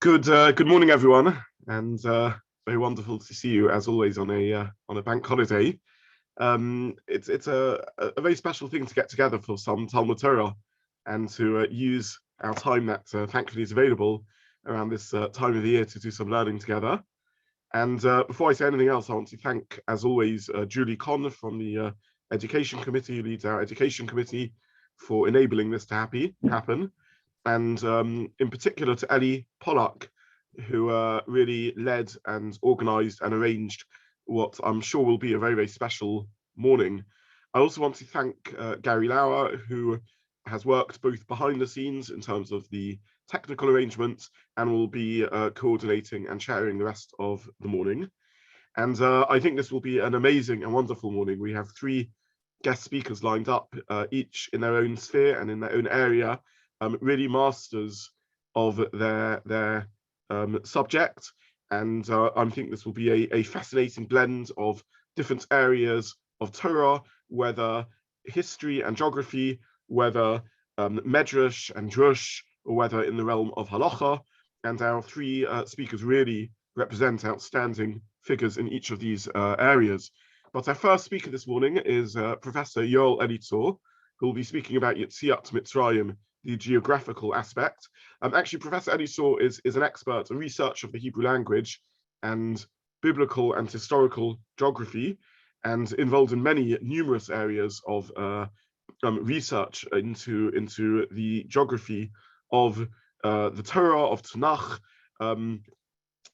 Good morning, everyone, and very wonderful to see you as always on a bank holiday. It's a very special thing to get together for some Talmud Torah and to use our time that thankfully is available around this time of the year to do some learning together. And before I say anything else, I want to thank, as always, Julie Conn from the Education Committee, who leads our Education Committee, for enabling this to happen. And in particular to Ellie Pollack, who really led and organised and arranged what I'm sure will be a very, very special morning. I also want to thank Gary Lauer, who has worked both behind the scenes in terms of the technical arrangements and will be coordinating and sharing the rest of the morning. And I think this will be an amazing and wonderful morning. We have three guest speakers lined up, each in their own sphere and in their own area, really masters of their subject. And I think this will be a fascinating blend of different areas of Torah, whether history and geography, whether Medrash and Drush, or whether in the realm of halacha. And our three speakers really represent outstanding figures in each of these areas. But our first speaker this morning is Professor Yoel Elitzur, who will be speaking about Yetziat Mitzrayim, the geographical aspect. Actually, Professor Elitzur is an expert, a researcher of the Hebrew language and biblical and historical geography, and involved in numerous areas of research into the geography of the Torah, of Tanach.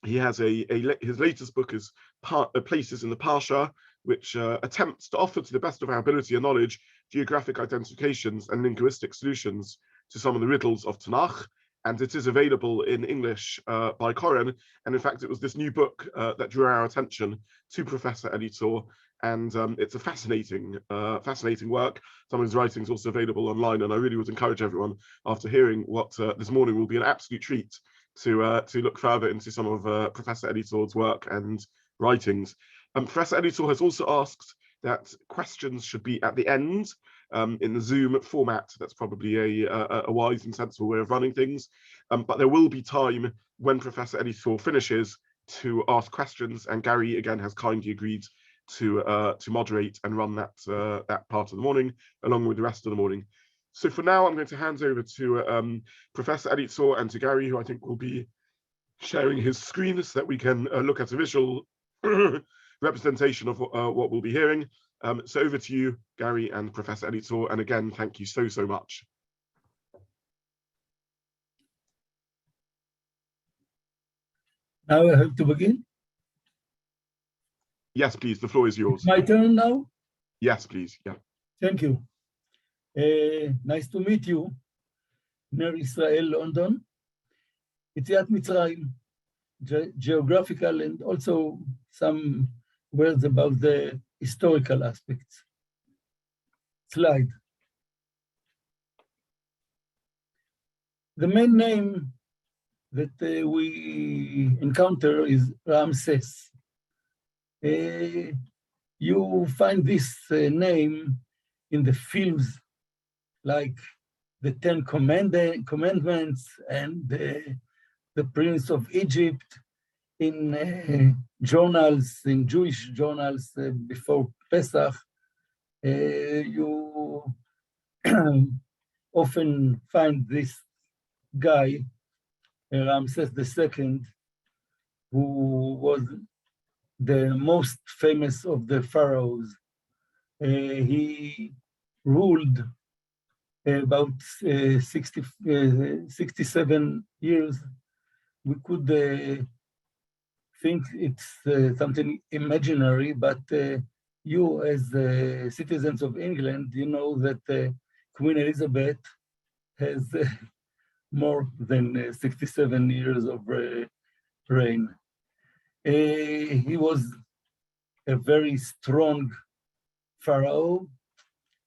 He has his latest book is Places in the Parsha, which attempts to offer to the best of our ability and knowledge geographic identifications and linguistic solutions to some of the riddles of Tanach. And it is available in English by Koren. And in fact, it was this new book that drew our attention to Professor Elitzur. And it's a fascinating work. Some of his writings also available online. And I really would encourage everyone, after hearing what this morning will be an absolute treat, to look further into some of Professor Elitzur's work and writings. Professor Elitzur has also asked that questions should be at the end in the Zoom format. That's probably a wise and sensible way of running things. But there will be time when Professor Elitzur finishes to ask questions, and Gary again has kindly agreed to moderate and run that part of the morning along with the rest of the morning. So for now, I'm going to hand over to Professor Elitzur and to Gary, who I think will be sharing his screen so that we can look at a visual representation of what we'll be hearing. So over to you, Gary and Professor Elitzur. And again, thank you so much. Now I have to begin? Yes, please. The floor is yours. It's my turn now? Yes, please. Yeah. Thank you. Nice to meet you, near Yisrael, London. Yetziat Mitzrayim, geographical, and also some words about the historical aspects. Slide. The main name that we encounter is Ramses. You find this name in the films like the Ten Commandments and the Prince of Egypt, in journals, in Jewish journals before Pesach. You often find this guy, Ramses II, who was the most famous of the pharaohs. He ruled about 67 years. We could think it's something imaginary, but you as citizens of England, you know that Queen Elizabeth has more than 67 years of reign. He was a very strong pharaoh.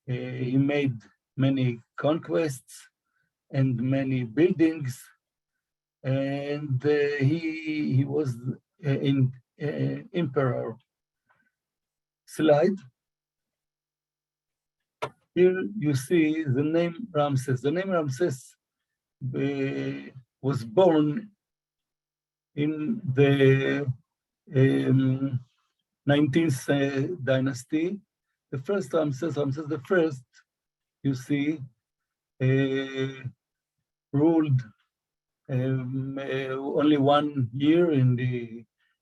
He made many conquests and many buildings, and he was an emperor. Slide. Here you see the name Ramses. The name Ramses was born in the 19th dynasty. The first Ramses the First, you see, ruled only 1 year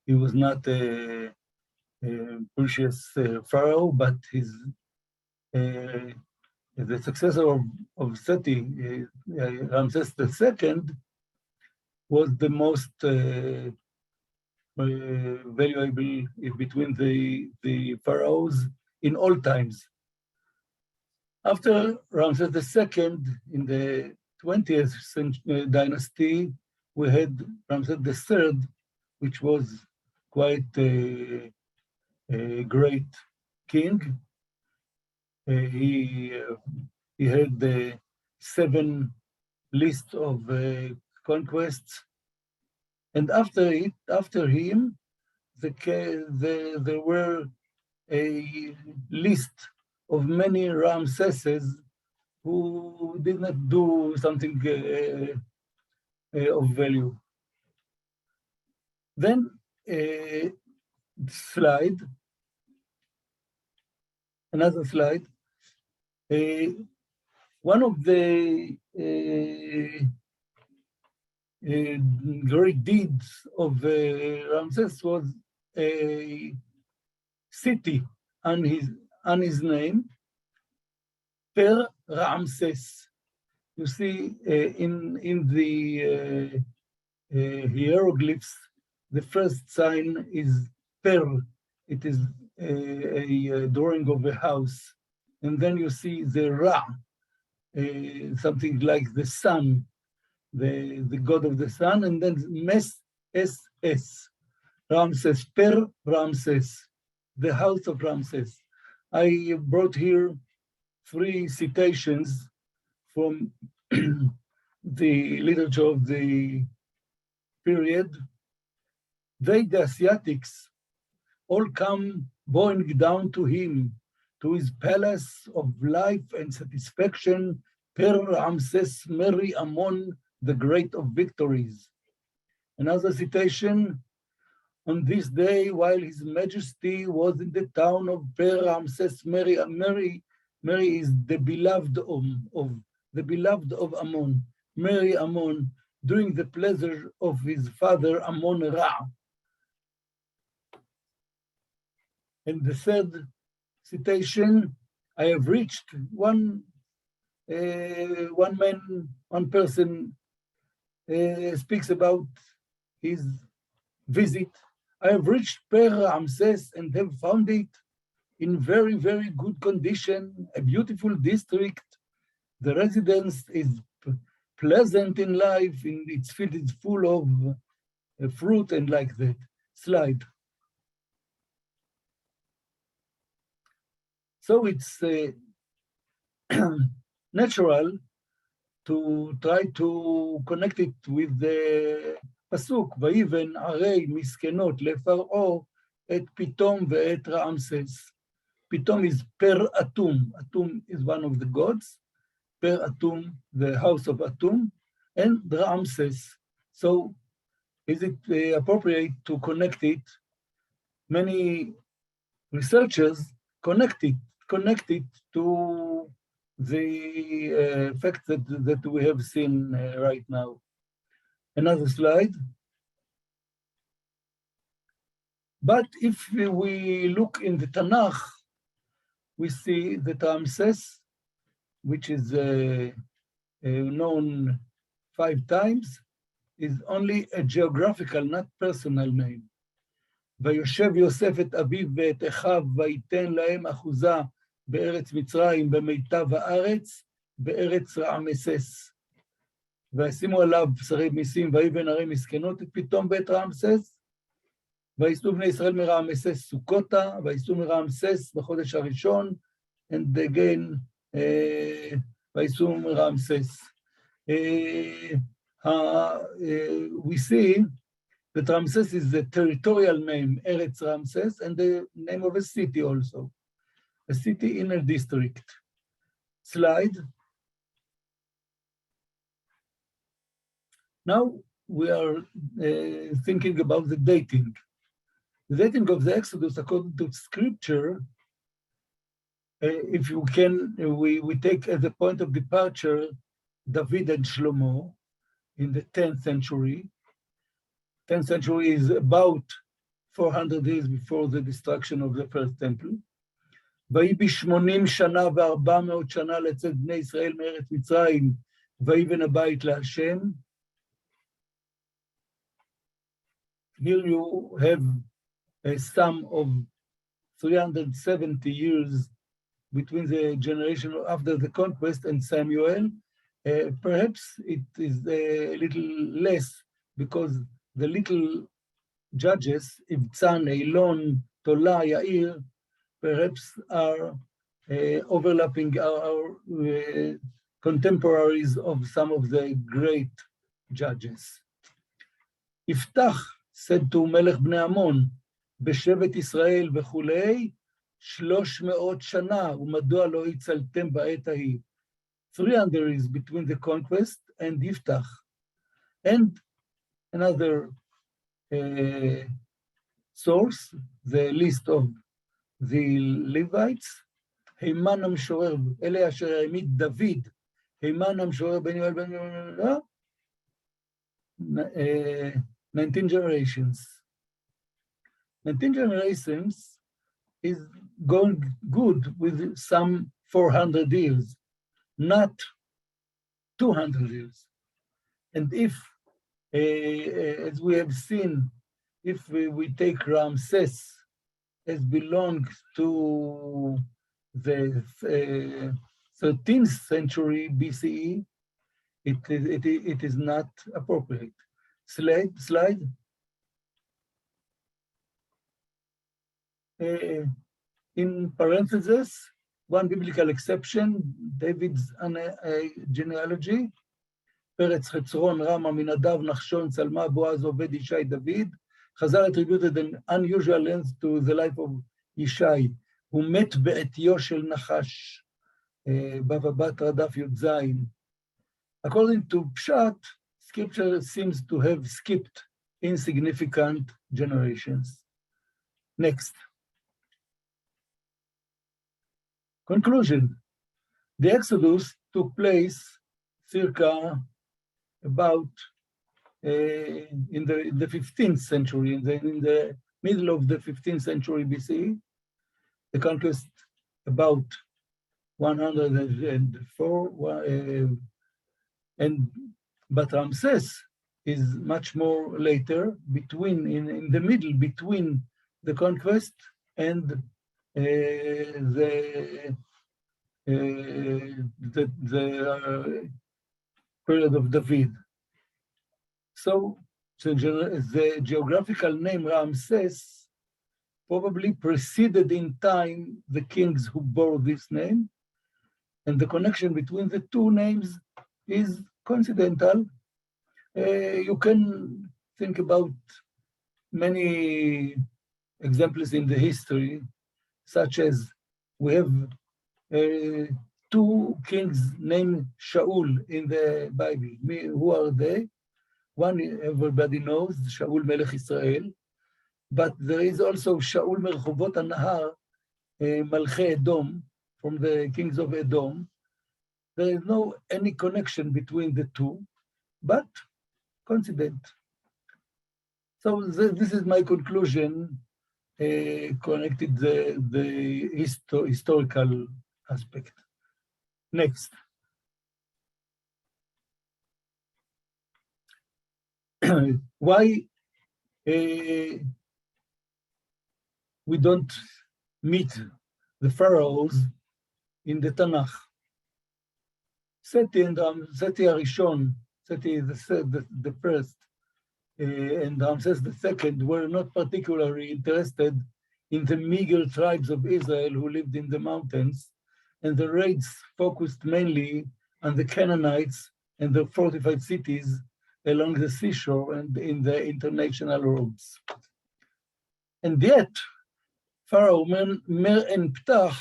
he was not a precious pharaoh, but the successor of Seti, Ramses II, was the most valuable between the pharaohs in all times. After Ramses II, in the 20th dynasty, we had Ramses III, which was quite a great king. He had 7 lists of conquests, and after him, there were a list of many Ramseses who did not do something of value. Then, another slide. One of the great deeds of Ramses was a city on his name, Per Ramses. You see, in the hieroglyphs, the first sign is Per. It is a drawing of a house. And then you see the Ra, something like the sun, the god of the sun, and then Mes, S, Ramses, Per Ramses, the house of Ramses. I brought here 3 citations from the literature of the period. They, the Asiatics, all come bowing down to him, to his palace of life and satisfaction, Per Ramses, Mary Amon, the great of victories. Another citation, on this day, while his majesty was in the town of Per Ramses, Mary is the beloved of Ammon, Mary Ammon, doing the pleasure of his father Ammon Ra. And the third citation, I have reached one person speaks about his visit. I have reached Per Ramses and have found it in very, very good condition, a beautiful district. The residence is pleasant in life, its field is full of fruit and like that. Slide. So it's natural to try to connect it with the pasuk, ויבן ערי מסכנות לפרעה את פתאום ואת רעמסס. פתאום is Per Atum. Atum is one of the gods. Per Atum, the house of Atum, and Ramses. So is it appropriate to connect it? Many researchers connect it to the fact that we have seen right now. Another slide. But if we look in the Tanach, we see that Ramses, which is known 5 times, is only a geographical, not personal name. ויושב יוסף את אביו ואת אחיו, ויתן להם אחוזה בארץ מצרים, במיטב הארץ, בארץ רעמסס. וישימו עליו שרי מיסים, ויבן ערי מסכנות את פתאום בית רעמסס, ויסעו בני ישראל מרעמסס סוכותה, ויסעו מרעמסס בחודש הראשון, and again, ויסעו מרעמסס. We see that Ramses is the territorial name, Eretz Ramses, and the name of a city also, a city in a district. Slide. Now, we are thinking about the dating. The dating of the Exodus, according to scripture, if you can, we take as a point of departure David and Shlomo in the 10th century. 10th century is about 400 years before the destruction of the first temple. ויהי ב-80 שנה ו400 שנה לצאת בני ישראל מארץ מצרים, ויבן הבית להשם. Here you have a sum of 370 years between the generation after the conquest and Samuel. Perhaps it is a little less because the little judges, Ibtzan, Eilon, Tola, Yair, perhaps are overlapping our contemporaries of some of the great judges. Iftach said to Melech Bnei Ammon, בשבט ישראל וכולי, 300 שנה, ומדוע לא הצלתם בעת ההיא. 300 is between the conquest and Yiftach. And another source, the list of the Levites, הימן המשורר, אלה אשר העמיד דוד, הימן המשורר בן יואל בן יואל, 19 generations. 19 generations is going good with some 400 years, not 200 years. And if, as we have seen, if we take Ramses as belongs to the 13th century BCE, it is not appropriate. Slide. In parentheses, one biblical exception, David's genealogy, פרץ חצרון, רמה, מנדב, נחשון, צלמה, בועז, עובד, ישי, דוד. Chazal attributed an unusual length to the life of Yishai, who met בעטיו של נחש, בבא בתרא דף י"ז. According to Pshat, scripture seems to have skipped insignificant generations. Next. Conclusion. The Exodus took place circa about in the 15th century, in the middle of the 15th century BCE. The conquest about 104, but Ramses is much more later, in the middle between the conquest and the period of David. So the geographical name Ramses probably preceded in time the kings who bore this name, and the connection between the two names is coincidental. You can think about many examples in the history, such as we have two kings named Shaul in the Bible. Who are they? One everybody knows, Shaul Melech Yisrael, but there is also Shaul Merchovot HaNahar, Malchei Edom, from the kings of Edom. There is no any connection between the two, but coincident. So this is my conclusion, connected the historical aspect. Next. Why we don't meet the pharaohs in the Tanach? Seti Arishon, Seti is the first, and Ramses II were not particularly interested in the meager tribes of Israel who lived in the mountains, and the raids focused mainly on the Canaanites and the fortified cities along the seashore and in the international roads. And yet, Pharaoh Mer-en-Ptah,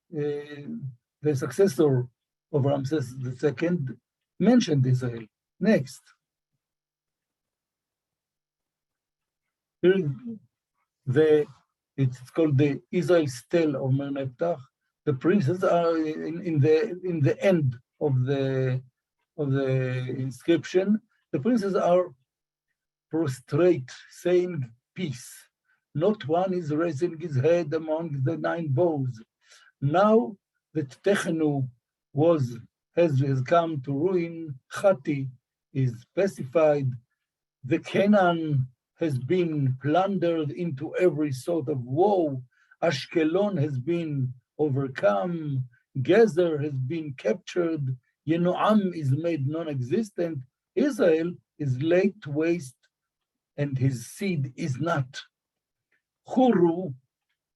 the successor of Ramses II, mentioned Israel. Next. Here it's called the Israel Stele of Mer Neftach. The princes are in the end of the inscription. The princes are prostrate, saying peace. Not one is raising his head among the 9 bows. Now that Techenu has come to ruin, Chati is pacified, the Canaan has been plundered into every sort of woe, Ashkelon has been overcome, Gezer has been captured, Yenoam is made non-existent, Israel is laid to waste, and his seed is not. Huru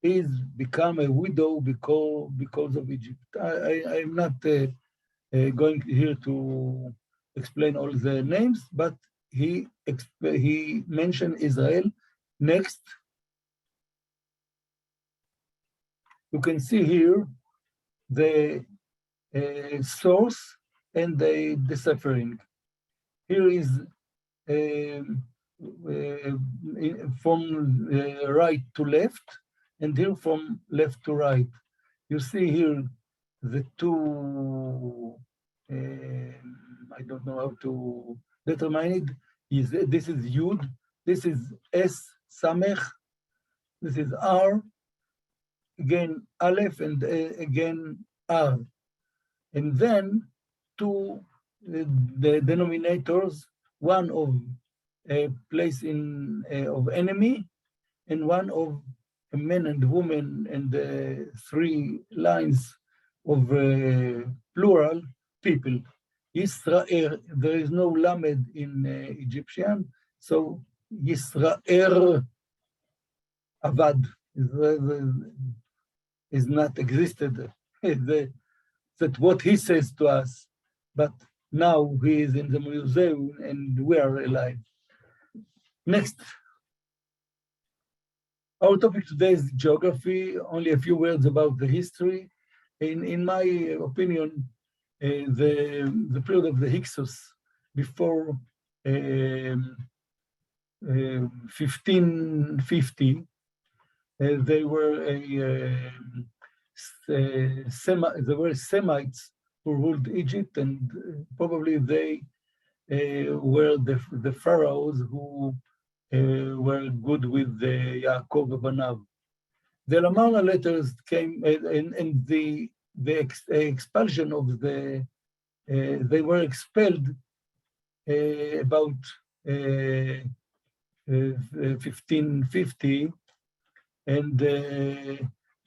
is become a widow because of Egypt. I'm not going here to explain all the names, but he mentioned Israel. Next, you can see here the source and the deciphering. Here is from right to left, and here from left to right. You see here the two, I don't know how to determine it. This is Yud, this is S, Samech, this is R, again Aleph, and again R. And then two the denominators, one of a place of enemy, and one of a man and woman, and 3 lines of plural people. Yisrael, there is no lamed in Egyptian, so Yisrael Avad is not existed. That's what he says to us, but now he is in the museum and we are alive. Next. Our topic today is geography, only a few words about the history. In my opinion, the period of the Hyksos before 1550, they were Semites who ruled Egypt, and probably they were the pharaohs who were good with the Yaakov Banav. The Lamarna letters came, and the expulsion of they were expelled about 1550, and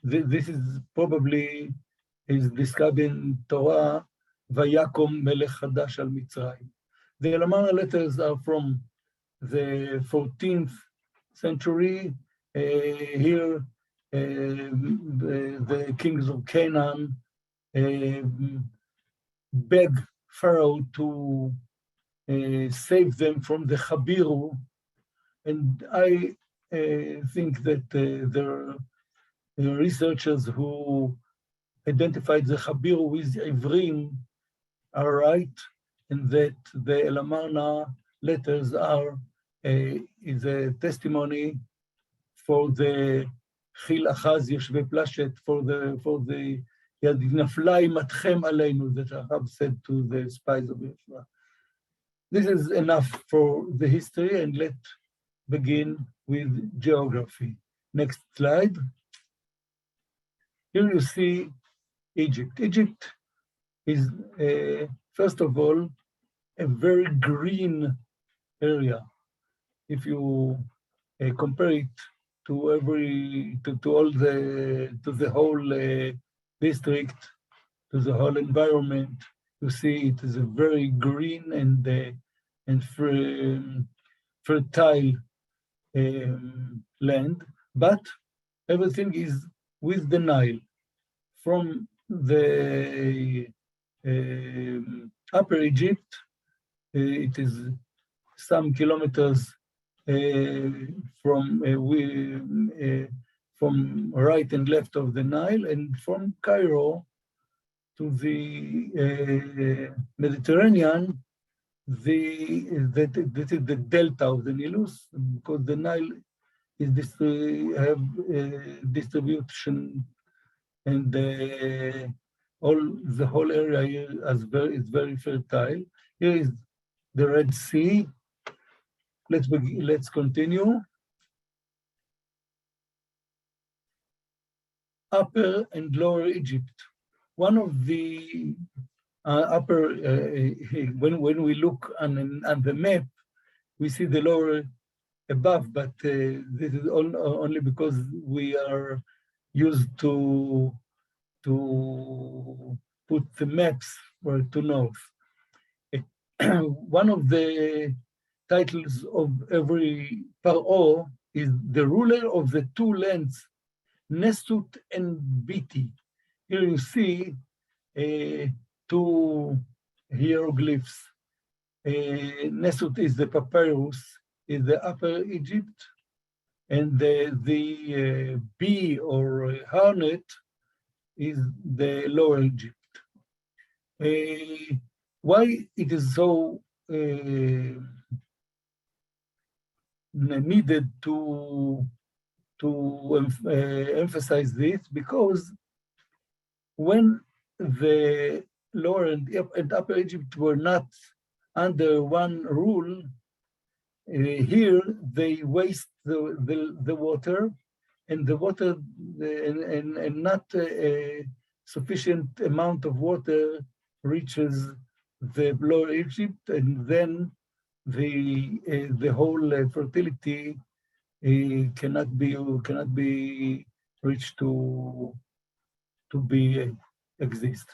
this is probably described in Torah, Vayakom Melech Hadash al Mitzrayim. The Lamarna letters are from the 14th century. Here, the kings of Canaan beg Pharaoh to save them from the Chabiru, and I think that there are researchers who identified the Chabiru with Ivrim are right, and that the Lamarna letters is a testimony for the Chil Achaz Yeshve Plashet, for the Yadinaflai Matchem Aleinu that Ahab said to the spies of Yeshua. This is enough for the history, and let's begin with geography. Next slide. Here you see Egypt. Egypt is, first of all, a very green area. If you compare it to the whole district, to the whole environment, you see it is a very green and fertile land, but everything is with the Nile. From the Upper Egypt, it is some kilometers from right and left of the Nile, and from Cairo to the Mediterranean, this is the delta of the Nilus, because the Nile is this have distribution, and all the whole area here is very fertile. Here is the Red Sea. Let's continue. Upper and Lower Egypt. One of the upper, when we look on the map, we see the lower above, but this is only because we are used to put the maps for to north. One of the titles of every Paro is the ruler of the two lands, Nesut and Biti. Here you see two hieroglyphs. Nesut is the papyrus in the Upper Egypt, and the bee or hornet is the Lower Egypt. Why it is so needed to emphasize this? Because when the Lower and Upper Egypt were not under one rule, here they waste the water, and the water and not a sufficient amount of water reaches the Lower Egypt, and then the whole fertility cannot be reached to be exist.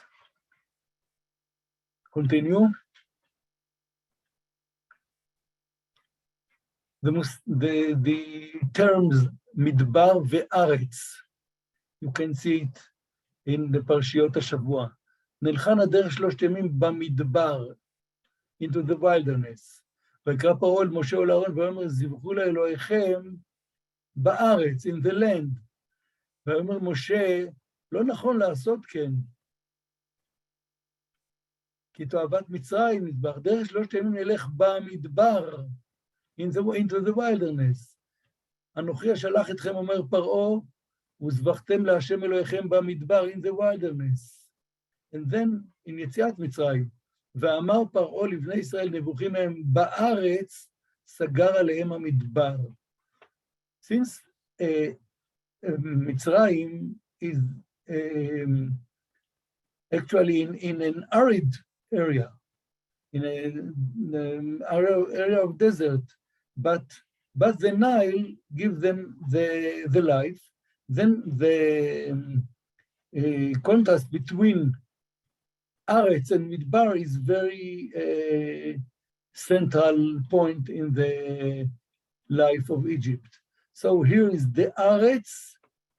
Continue. The terms midbar ve'aretz, you can see it in the Parshiot HaShavua. נלכה נדרך 3 ימים במדבר, into the wilderness. ויקרא פרעה אל משה ולאהרון ואומר, זבחו לאלוהיכם בארץ, in the land. ואומר משה, לא נכון לעשות כן. כי תועבת מצרים מדבר, דרך 3 ימים נלך במדבר, into the wilderness. אנוכי אשלח אתכם, אומר פרעה, וזבחתם להשם אלוהיכם במדבר, in the wilderness. And then in יציאת מצרים, ואמר פרעה לבני ישראל, נבוכים הם בארץ, סגר עליהם המדבר. Since Mitzrayim is actually in an arid area, in an area of desert, but the Nile gives them the life, then the contrast between Aretz and Midbar is very central point in the life of Egypt. So here is the Aretz,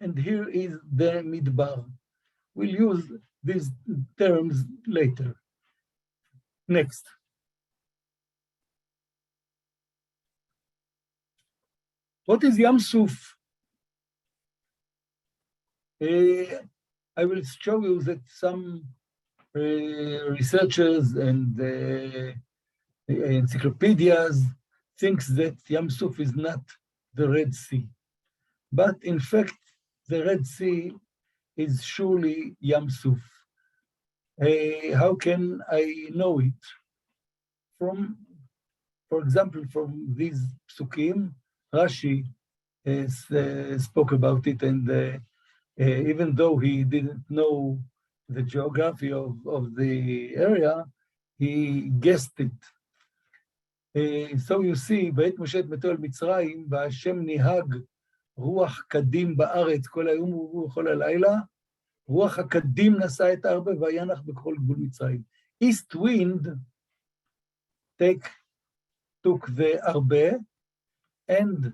and here is the Midbar. We'll use these terms later. Next. What is Yamshuf? I will show you that some researchers and encyclopedias thinks that Yamshuf is not the Red Sea. But in fact, the Red Sea is surely Yamshuf. How can I know it? For example, from these psukim, Rashi spoke about it, and even though he didn't know the geography of the area, he guessed it. So you see, בעת משה את ביתו אל מצרים, והשם ניהג רוח קדים בארץ, כל היום וכל הלילה, רוח הקדים נשא את הארבה, וינח בכל גבול מצרים. East wind took the arbe, and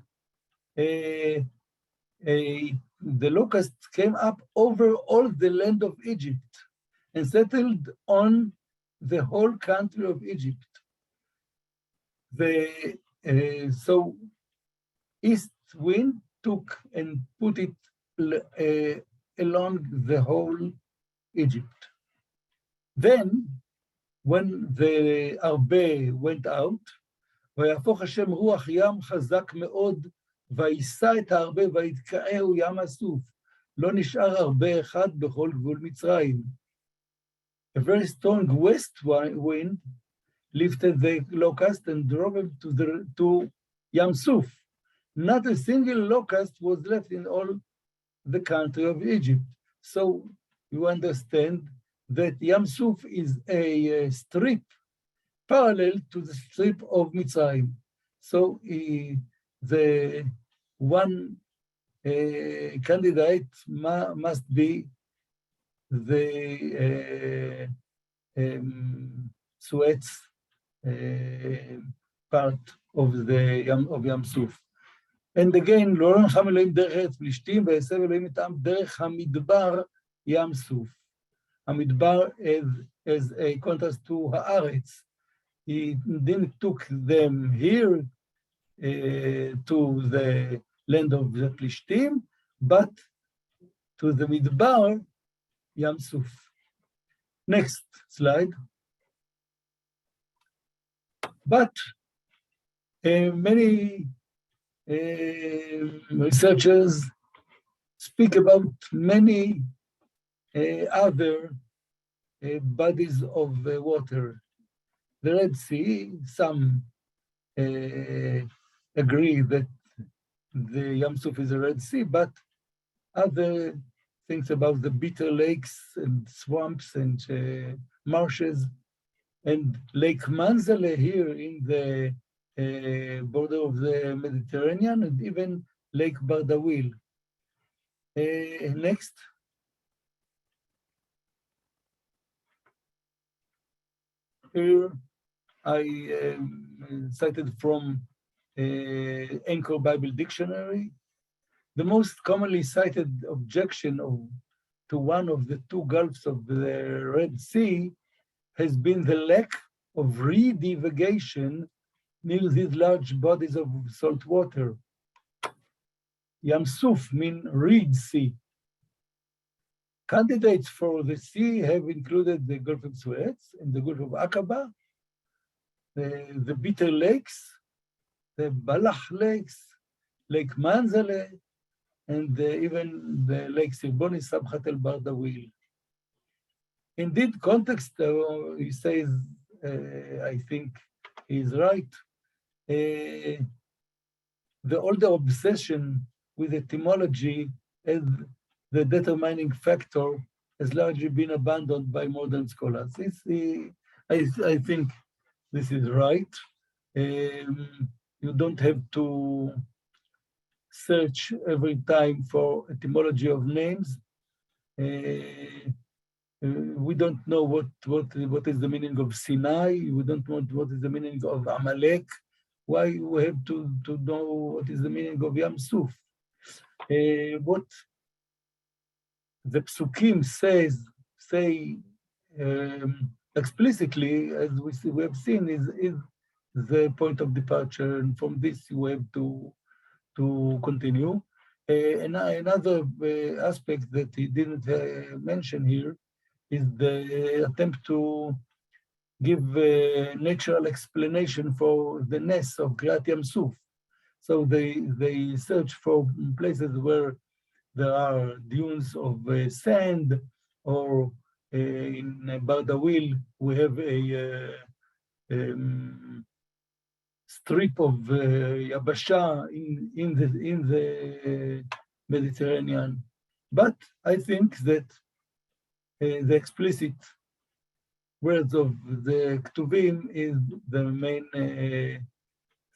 the locusts came up over all the land of Egypt and settled on the whole country of Egypt. So east wind took and put it along the whole Egypt. Then, when the arbe went out, ויהפוך השם רוח ים חזק מאוד, וישא את הרבה ויתקעהו ים הסוף, לא נשאר הרבה אחד בכל גבול מצרים. A very strong west wind lifted the locust and drove him to Yamshuf. Not a single locust was left in all the country of Egypt. So you understand that Yamshuf is a strip parallel to the strip of Mitzrayim. So the one candidate must be the Suez part of Yamshuf. And again, לא רחם אלוהים דרך ארץ פלישתים, ויסב אלוהים את העם דרך המדבר ים סוף. המדבר as a contrast to הארץ. He didn't took them here to the land of the Plishtim, but to the midbar ים סוף. Next slide. But many researchers speak about many other bodies of water. The Red Sea, some agree that the Yam Suf is a Red Sea, but other things about the bitter lakes and swamps and marshes, and Lake Manzale here in the border of the Mediterranean, and even Lake Bardawil. Next. Here I cited from Anchor Bible Dictionary. The most commonly cited objection to one of the two gulfs of the Red Sea has been the lack of re-divagation near these large bodies of salt water. Yam Suf means Reed Sea. Candidates for the sea have included the Gulf of Suez and the Gulf of Aqaba, the Bitter Lakes, the Balach Lakes, Lake Manzale, and even the Lake Sirboni, Sabhat el-Bardawil. Indeed, context, he says, I think he's right, the older obsession with etymology as the determining factor has largely been abandoned by modern scholars. I think this is right. You don't have to search every time for etymology of names. We don't know what is the meaning of Sinai. We don't know what is the meaning of Amalek. Why we have to know what is the meaning of Yam Suf? What the psukim say explicitly, as we have seen, is the point of departure, and from this you have to continue. Another aspect that he didn't mention here is the attempt to give a natural explanation for the ness of Kriyat Yam Suf. So they search for places where there are dunes of sand, or in Bardawil we have a strip of Yabasha in the Mediterranean. But I think that the explicit words of the Ktuvim is the main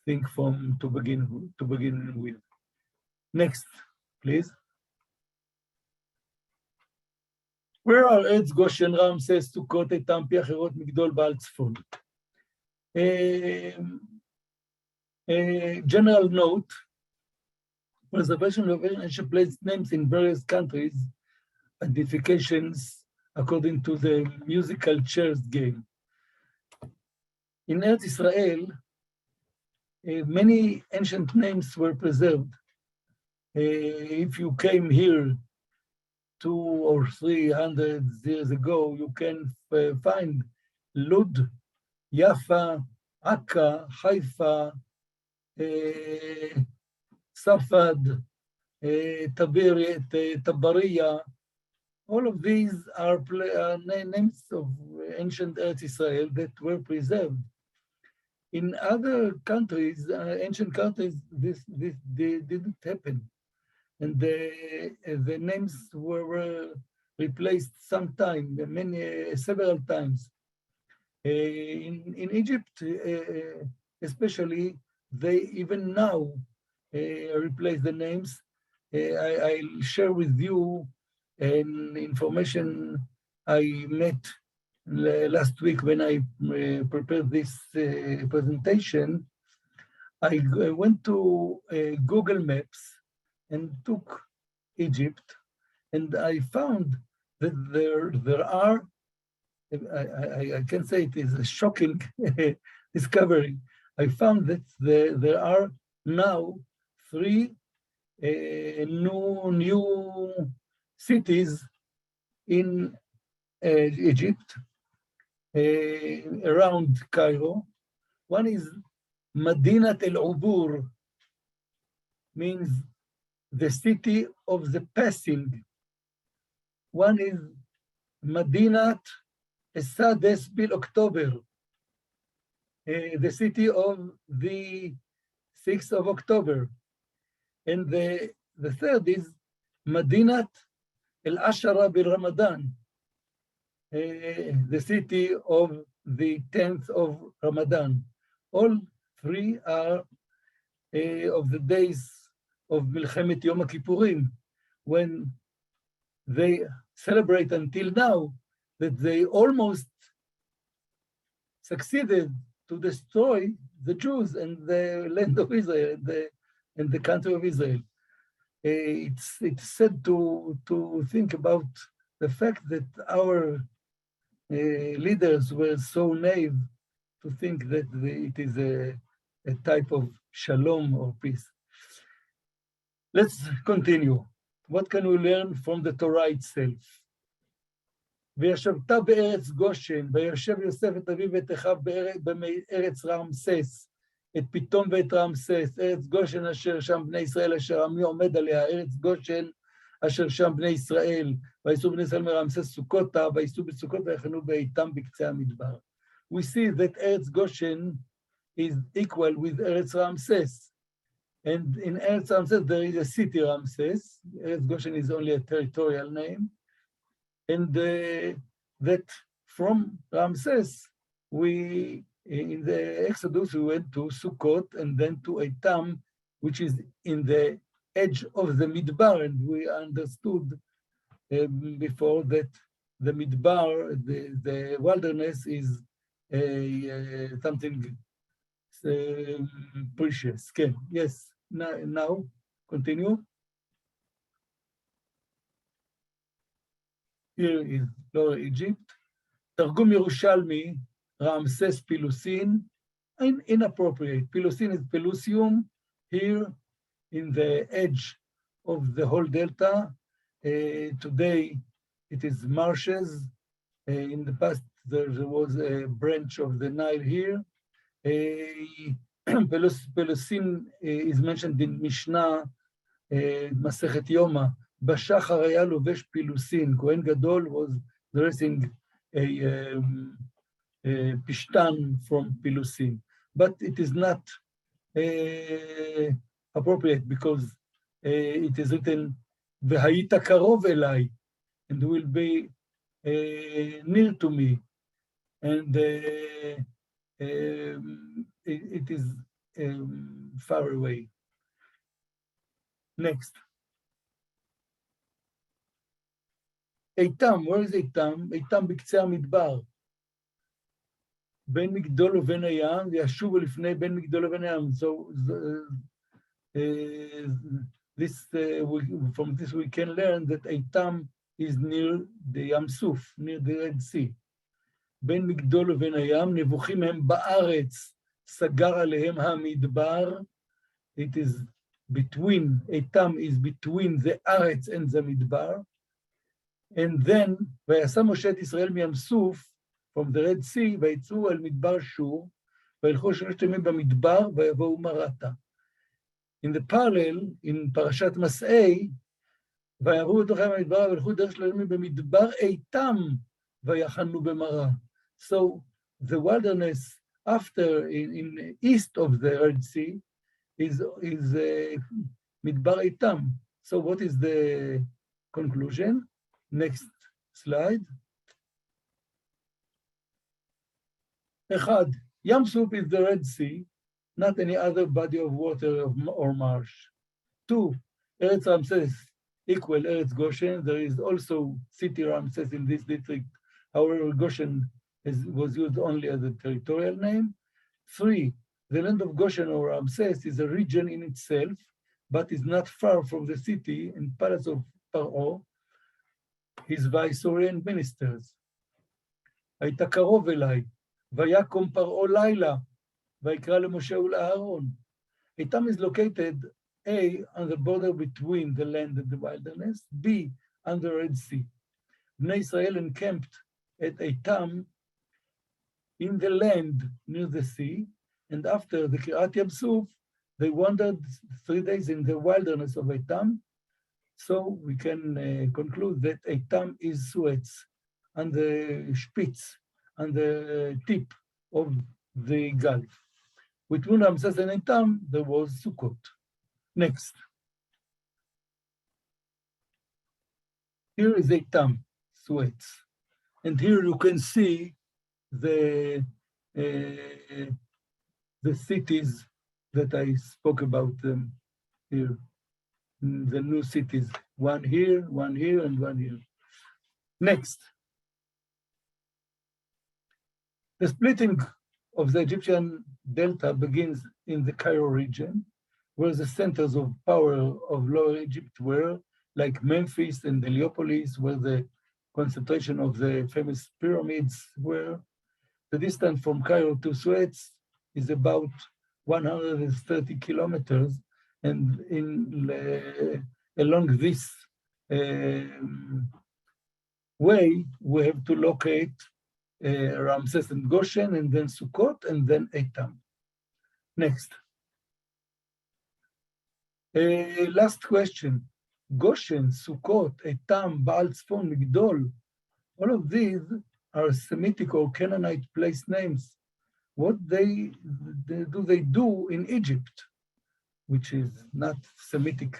thing to begin with. Next, please. Where are Etz Goshen, Ramses, Sukkot, Etam, Piacherot, Migdol, Baal Tzfon? General note: preservation of ancient place names in various countries, identifications according to the musical chairs game. In Eretz Israel, many ancient names were preserved. If you came here 200 or 300 years ago, you can find Lud, Jaffa, Akka, Haifa, Safad, Tabariya. All of these are names of ancient Eretz Israel that were preserved. In other countries, ancient countries, this didn't happen. And the names were replaced sometime, several times. In Egypt, especially, they even now replace the names. I'll share with you an information I met last week when I prepared this presentation. I went to Google Maps and took Egypt, and I found that there are, I can say it is a shocking discovery. I found that there are now 3 new cities in Egypt, around Cairo. One is Madinat el-Ubur, means the city of the passing. One is Madinat Sades bil October, the city of the 6th of October. And the third is Madinat el-Ashara bil Ramadan, the city of the 10th of Ramadan. All 3 are of the days of Milchemet Yom Kippurim, when they celebrate until now that they almost succeeded to destroy the Jews and the land of Israel and the country of Israel. It's sad to think about the fact that our leaders were so naive to think that it is a type of shalom or peace. Let's continue. What can we learn from the Torah itself? וישבת בארץ גושן, ויושב יוסף את אביו ואת אחיו בארץ רעמסס, את פיתום ואת רעמסס, ארץ גושן אשר שם בני ישראל, אשר עמי עומד עליה, ארץ גושן אשר שם בני ישראל, וייסעו בני ישראל מרעמסס סוכותה, וייסעו בסוכות ויחנו באיתם בקצה המדבר. We see that Eretz Goshen is equal with Eretz Ramses. And in Eretz Ramses, there is a city Ramses. Eretz Goshen is only a territorial name. And that from Ramses, in the Exodus, we went to Sukkot and then to Eitam, which is in the edge of the Midbar. And we understood before that the Midbar, the wilderness, is something precious. Okay. Yes, now continue. Here is Lower Egypt. Targum Yerushalmi, Ramses Pilusin, inappropriate. Pilusin is Pelusium, here in the edge of the whole delta. Today it is marshes. In the past there was a branch of the Nile here. Pelusin is mentioned in Mishnah, Masechet Yoma. Bashachar היה לובש פילוסין. Kohen Gadol was dressing a pishtan from Pilusin. But it is not appropriate because it is written, והיית קרוב אליי, and will be near to me. And it is far away. Next. איתם, where is איתם? איתם בקצה המדבר. בין מגדול ובין הים, וישובו לפני בין מגדול ובין הים. So, from this we can learn that איתם is near the Yamshuf, near the Red Sea. בין מגדול ובין הים, נבוכים הם בארץ, סגר עליהם המדבר. It is between, איתם is between the ארץ and the מדבר. And then, ויעשה משה את ישראל מים סוף, from the Red Sea, ויצאו אל מדבר שור, וילכו 3 ימים במדבר, ויבואו מרתה. In the parallel, in Parashat Mas'ei, ויעברו בתוכם במדבר והלכו דרך שלמים במדבר איתם ויחנו במראה. So the wilderness after in east of the Red Sea is מדבר איתם. So what is the conclusion? Next slide. אחד, Yamshuf is the Red Sea, not any other body of water or marsh. Two, Eretz Ramses equal Eretz Goshen. There is also city Ramses in this district. However, Goshen was used only as a territorial name. Three, the land of Goshen or Ramses is a region in itself, but is not far from the city and palace of Paro, his viceroy and ministers. היית קרוב אליי, ויקום פרעה לילה, ויקרא למשה ולאהרון. Etam is located A, on the border between the land and the wilderness, B, on the Red Sea. Bnei Israel encamped at Etam in the land near the sea, and after the Kirat Yamsuf, they wandered 3 days in the wilderness of Etam. So we can conclude that Etam is Suez, on the Spitz, on the tip of the Gulf. Between Ramses and Etam, there was Sukkot. Next. Here is Etam, Suez. And here you can see the cities that I spoke about them here. The new cities, one here, and one here. Next. The splitting of the Egyptian delta begins in the Cairo region, where the centers of power of Lower Egypt were, like Memphis and Heliopolis, where the concentration of the famous pyramids were. The distance from Cairo to Suez is about 130 kilometers, and along this way, we have to locate Ramses and Goshen, and then Sukkot, and then Etam. Next. Last question. Goshen, Sukkot, Etam, Baal Tzfon, Migdol, all of these are Semitic or Canaanite place names. What do they do in Egypt, which is not Semitic,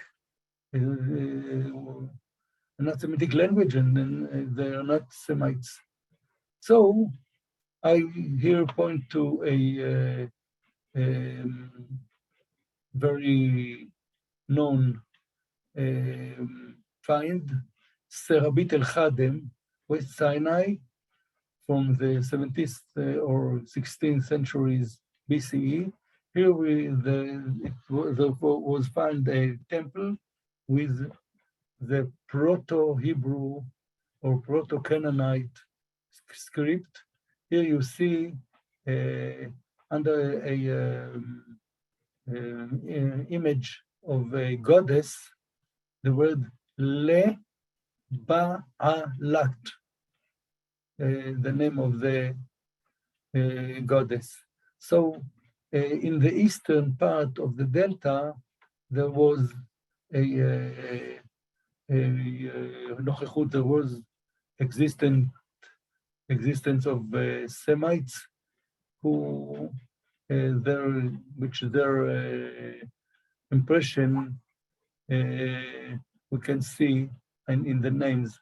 not Semitic language, and they are not Semites. So I here point to a very known find, Serabit el-Khadem, West Sinai, from the 17th or 16th centuries BCE. Here was found a temple with the Proto-Hebrew or Proto-Canaanite script. Here you see under an image of a goddess, the word Le-Ba-A-Lat, the name of the goddess. So in the eastern part of the delta, there was there was existence of Semites who their impression we can see in the names.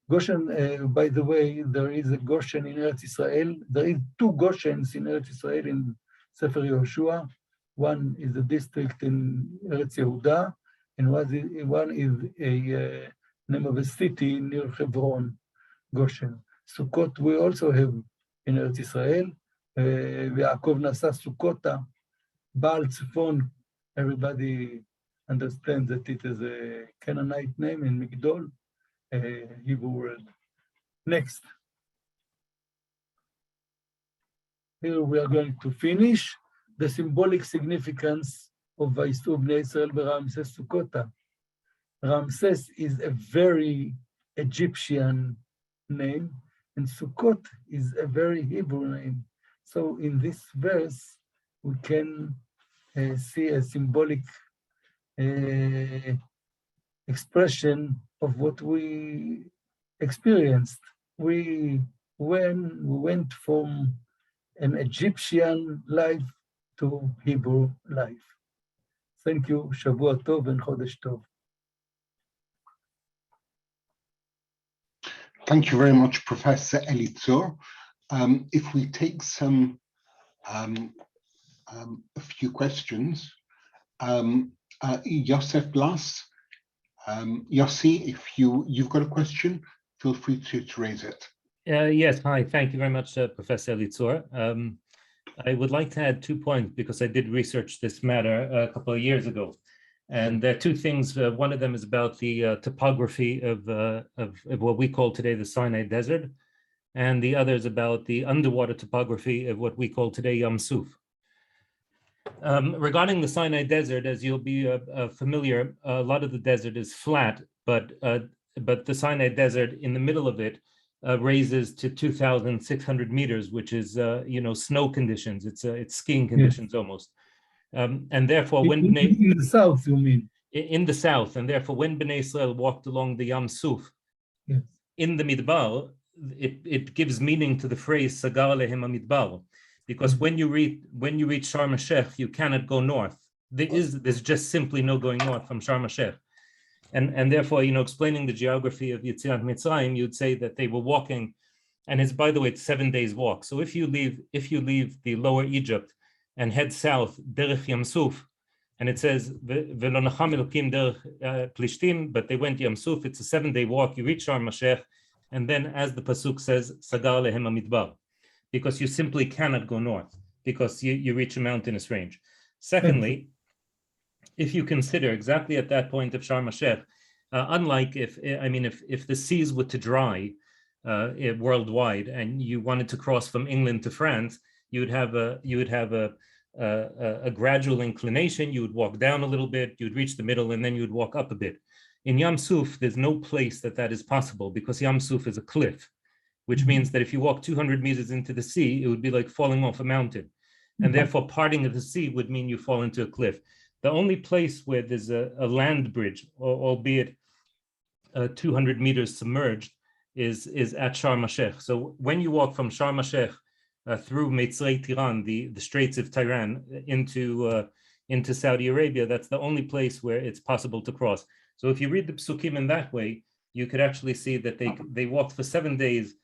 Goshen, by the way, there is a Goshen in Eretz Yisrael. There is 2 Goshens in Eretz Yisrael in Sefer Yehoshua. One is a district in Eretz Yehuda, and one is a name of a city near Hebron, Goshen. Sukkot we also have in Eretz Yisrael. Yaakov Nasa Sukkota, Baal Tzfon, everybody understands that it is a Canaanite name in Migdol, Hebrew word. Next. Here we are going to finish the symbolic significance of Vayisru Bnei Israel Ramses Sukkota. Ramses is a very Egyptian name, and Sukkot is a very Hebrew name. So in this verse, we can see a symbolic expression of what we experienced. When we went from an Egyptian life to Hebrew life. Thank you. Shavua Tov and Chodesh Tov. Thank you very much, Professor Elitzur. If we take a few questions, Yosef Blas, Yossi, if you've got a question, feel free to raise it. Yes, hi, thank you very much, Professor Elitzur. I would like to add 2 points because I did research this matter a couple of years ago. And there are 2 things. One of them is about the topography of what we call today the Sinai Desert. And the other is about the underwater topography of what we call today Yamshuf. Regarding the Sinai Desert, as you'll be familiar, a lot of the desert is flat, but the Sinai Desert in the middle of it raises to 2,600 meters, which is snow conditions. It's skiing conditions almost, and therefore when in the south, you mean? In the south, and therefore when Bnei Israel walked along the Yam Suf, in the Midbar, it gives meaning to the phrase Sagar lehem Midbar, because when you reach Sharm el-Sheikh, you cannot go north. There's just simply no going north from Sharm el-Sheikh. And therefore, explaining the geography of Yetziat Mitzrayim, you'd say that they were walking, and it's, by the way, it's 7 days walk. So if you leave the lower Egypt and head south, derech Yamsuf, and it says Velo nacham Elokim derech Plishtim, but they went Yamsuf. It's a 7-day walk. You reach Sharm el-Sheikh, and then, as the pasuk says, Sagar lehem Midbar, because you simply cannot go north because you reach a mountainous range. Secondly, if you consider exactly at that point of Sharm el-Sheikh, unlike if the seas were to dry worldwide and you wanted to cross from England to France, you would have a gradual inclination. You would walk down a little bit, you'd reach the middle, and then you'd walk up a bit. In Yam Suf, there's no place that is possible because Yam Suf is a cliff, which means that if you walk 200 meters into the sea, it would be like falling off a mountain. And therefore, parting of the sea would mean you fall into a cliff. The only place where there's a land bridge, albeit 200 meters submerged, is at Sharm el-Sheikh. So when you walk from Sharm el-Sheikh through Mitzrayim, Tiran, the Straits of Tiran, into Saudi Arabia, that's the only place where it's possible to cross. So if you read the psukim in that way, you could actually see that they walked for 7 days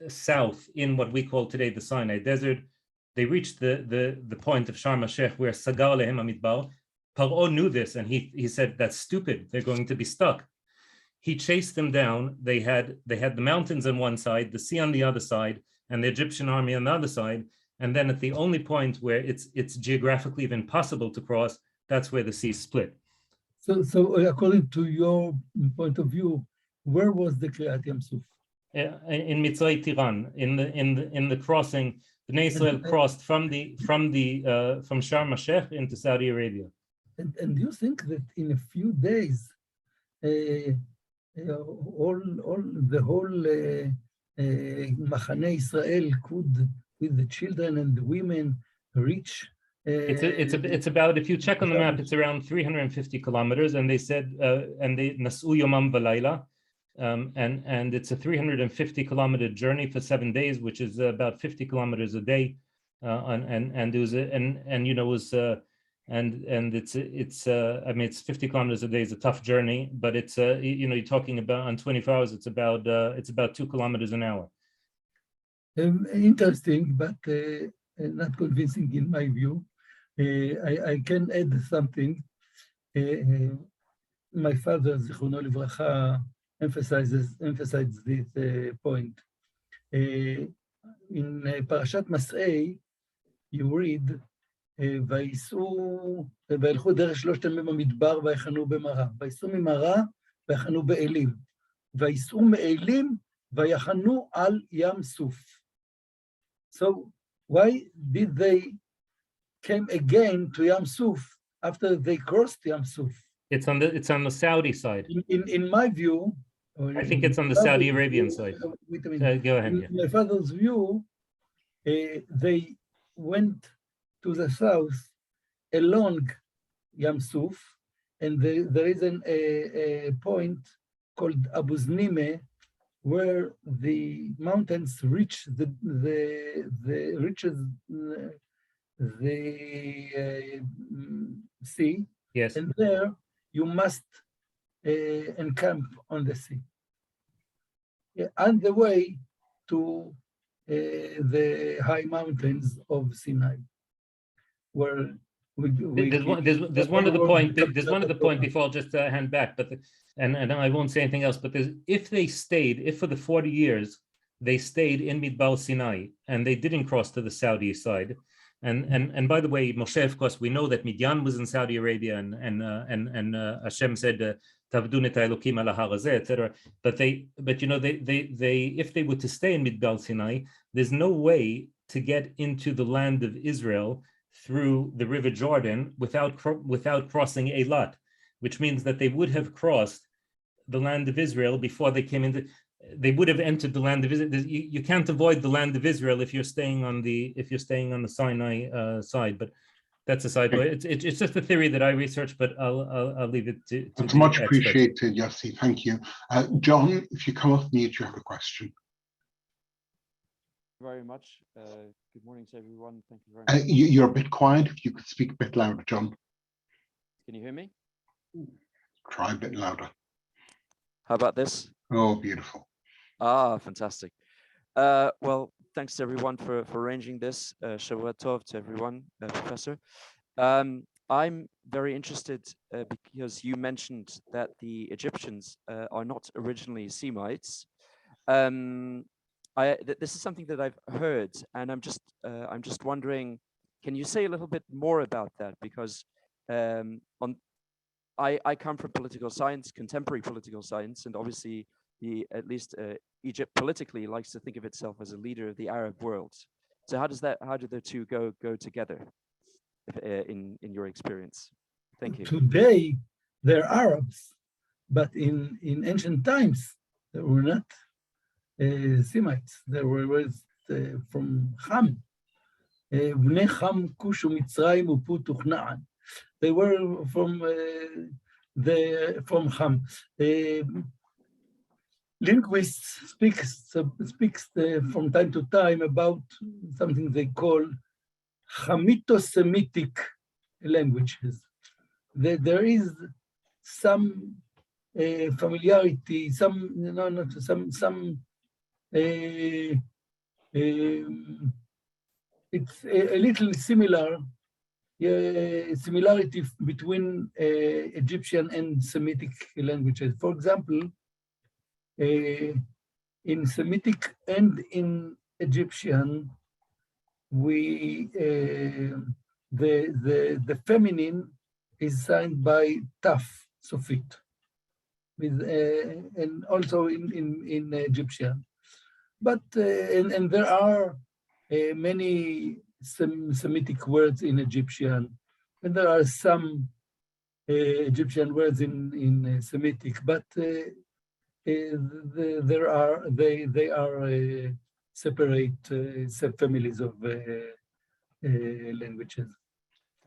south in what we call today the Sinai Desert. They reached the point of Sharm el-Sheikh where Sagar lehem Midbar. Paro knew this, and he said, that's stupid. They're going to be stuck. He chased them down. They had the mountains on one side, the sea on the other side, and the Egyptian army on the other side. And then at the only point where it's geographically even possible to cross, that's where the sea split. So according to your point of view, where was the Kriyat Yamsuf? In Mitzrayim, Tiran, in the crossing. Bnei Israel crossed from Sharm el-Sheikh into Saudi Arabia. And you think that in a few days, the whole Machane Israel could, with the children and the women, reach? It's about, if you check on the map, it's around 350 kilometers, and they said, and they Nasu Yomam V'Layla. And it's a 350 kilometer journey for 7 days, which is about 50 kilometers a day, and it was it's 50 kilometers a day is a tough journey, but it's you're talking about on 24 hours, it's about 2 kilometers an hour. Interesting, but not convincing in my view. I can add something. My father, Zichrono Livracha, emphasized this point. In Parashat Mas'ei, you read, וילכו דרך 3 ימים במדבר ויחנו במראה. וייסעו ממראה ויחנו באלים. וייסעו מאלים ויחנו על ים סוף. So why did they came again to Yam Suf after they crossed Yam Suf? It's on the Saudi side. In my view, I think it's on the Saudi Arabian side. Go ahead. In my father's view, they went to the south along Yamshuf, and there is a point called Abuznime, where the mountains reach the sea. Yes. And there you must encamp on the sea. On the way to the high mountains of Sinai, where there's one other point. There's one other point before I'll just hand back, but and I won't say anything else. But if for the 40 years they stayed in Midbar Sinai and they didn't cross to the Saudi side, and by the way, Moshe, of course, we know that Midian was in Saudi Arabia, and Hashem said Tavdun et Elokim ala har hazeh, etc. But you know, they if they were to stay in Midbar Sinai, there's no way to get into the land of Israel through the river Jordan without crossing Eilat, which means that they would have crossed the land of Israel before they came into. They would have entered the land of Israel. You can't avoid the land of Israel if you're staying on the Sinai side. But that's a side way. It's just a theory that I researched, but I'll leave it to. That's much appreciated, Yossi. Thank you, John. If you come off mute, you have a question. Very much. Good morning to everyone. Thank you very much. You're a bit quiet. If you could speak a bit louder, John. Can you hear me? Try a bit louder. How about this? Oh, beautiful. Ah, fantastic. Well, thanks to everyone for arranging this. Shavua Tov to everyone, Professor. I'm very interested because you mentioned that the Egyptians are not originally Semites. This is something that I've heard, and I'm just wondering, can you say a little bit more about that? Because I come from political science, contemporary political science, and obviously at least Egypt politically likes to think of itself as a leader of the Arab world. So how do the two go together in your experience? Thank you. Today they're Arabs, but in ancient times they were not Semites. There was from Ham. Bnei Ham kushu Mitzrayim upu tuchna'an. They were from Ham. Linguists speaks from time to time about something they call Hamito-Semitic languages. There is some familiarity, it's a little similarity between Egyptian and Semitic languages. For example, in Semitic and in Egyptian, the feminine is signed by taf, sofit, and also in Egyptian. But and there are many Semitic words in Egyptian, and there are some Egyptian words in Semitic, but they are separate subfamilies of languages.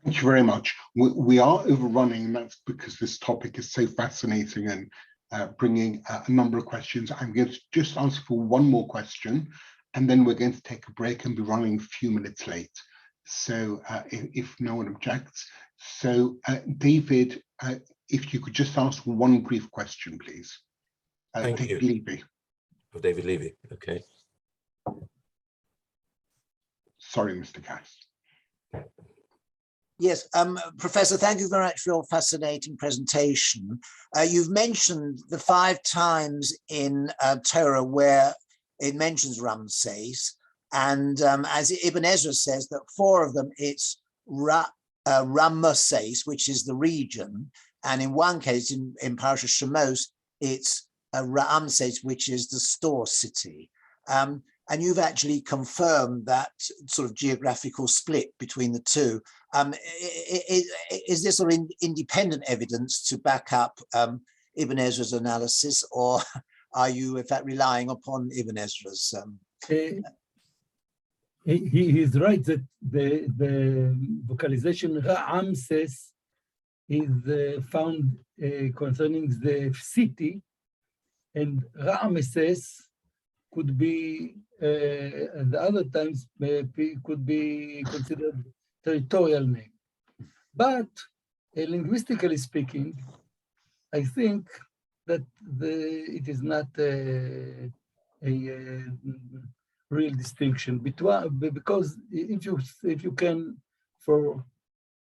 Thank you very much. We are overrunning, and that's because this topic is so fascinating and bringing a number of questions. I'm going to just ask for one more question, and then we're going to take a break and be running a few minutes late. So if no one objects. So David, if you could just ask one brief question, please. Thank you. Levy. Oh, David Levy, okay. Sorry, Mr. Cass. Yes, Professor, thank you very much for your fascinating presentation. You've mentioned the 5 times in Torah where it mentions Ramses, and as Ibn Ezra says, that 4 of them it's Ramesses, which is the region, and in one case, in Parsha Shemos, it's Ramses, which is the store city. And you've actually confirmed that sort of geographical split between the two. Is this sort of independent evidence to back up Ibn Ezra's analysis, or are you, in fact, relying upon Ibn Ezra's? He is right that the vocalization Ramses is found concerning the city, and Ramesses could be, at the other times, could be considered territorial name. But linguistically speaking, I think that it is not a real distinction between, because if you can, for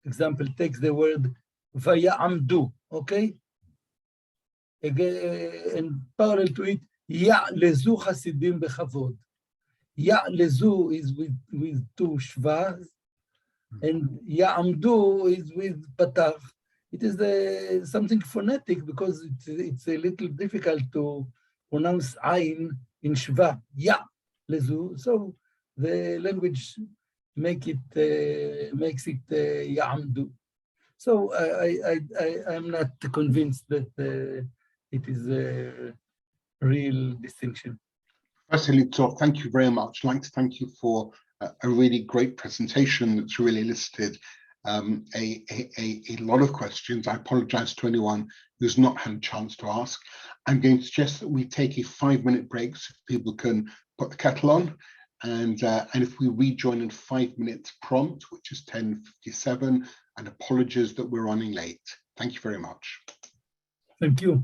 example, take the word vayamdu, okay? Again, and parallel to it, ya'lezu chasidim bechavod. Ya'lezu is with two shvas, and ya'amdu is with patach. It is something phonetic because it's a little difficult to pronounce ayin in shva. Ya'lezu. So the language makes it ya'amdu. So I'm not convinced that it is a real distinction. Prof Elitzur, thank you very much. I'd like to thank you for a really great presentation that's really listed a lot of questions. I apologize to anyone who's not had a chance to ask. I'm going to suggest that we take a 5-minute break so people can put the kettle on. And if we rejoin in 5 minutes prompt, which is 10:57, and apologies that we're running late. Thank you very much. Thank you.